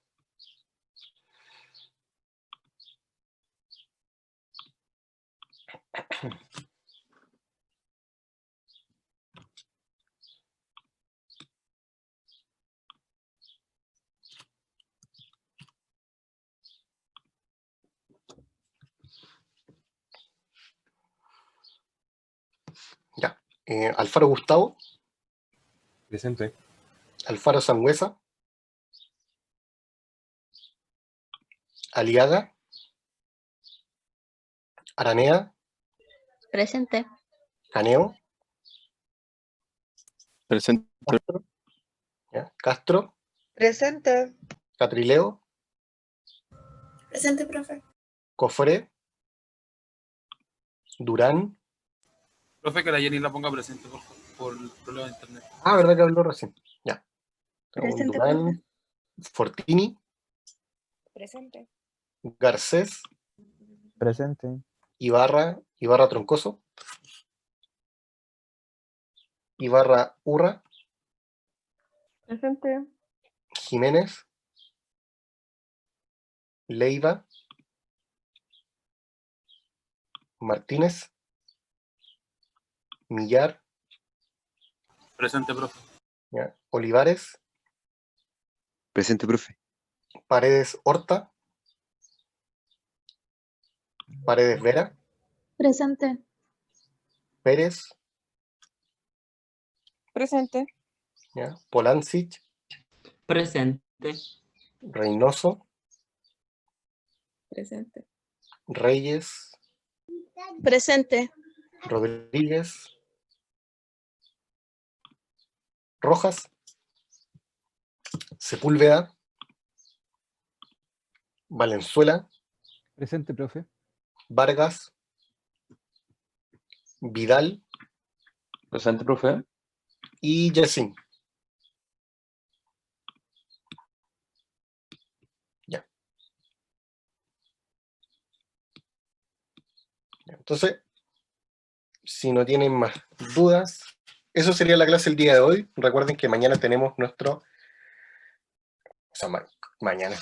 Ya. Alfaro Gustavo. Presente. Alfaro Sangüesa. Aliaga. Aranea. Presente. Caneo. Presente. Castro. ¿Ya? Castro. Presente. Catrileo. Presente, profe. Cofre. Durán. Profe, que la Jenny la ponga presente, por favor, por el problema de internet. Ah, ¿verdad que habló recién? Ya. Presente, Durán. Fortini. Presente. Garcés. Presente. Ibarra Troncoso. Ibarra Urra. Presente. Jiménez. Leiva. Martínez. Millar. Presente, profe. ¿Ya? Olivares. Presente, profe. Paredes Horta. Paredes Vera. Presente. Pérez. Presente. ¿Ya? Polancic. Presente. Reynoso. Presente. Reyes. Presente. Rodríguez. Rojas. Sepúlveda. Valenzuela. Presente, profe. Vargas. Vidal Presente, profe. y Yacine. Ya. Entonces, si no tienen más dudas, eso sería la clase el día de hoy. Recuerden que mañana tenemos nuestro... O sea, mañana.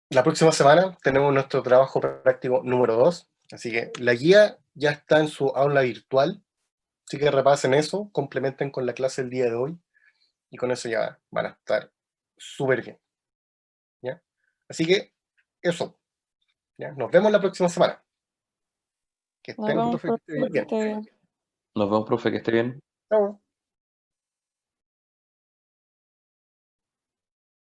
La próxima semana tenemos nuestro trabajo práctico número 2. Así que la guía ya está en su aula virtual. Así que repasen eso, complementen con la clase el día de hoy. Y con eso ya van a estar súper bien. ¿Ya? Así que eso. ¿Ya? Nos vemos la próxima semana. Que estén Profe, que esté bien. muy bien. Nos vemos, profe, que esté bien. Chao.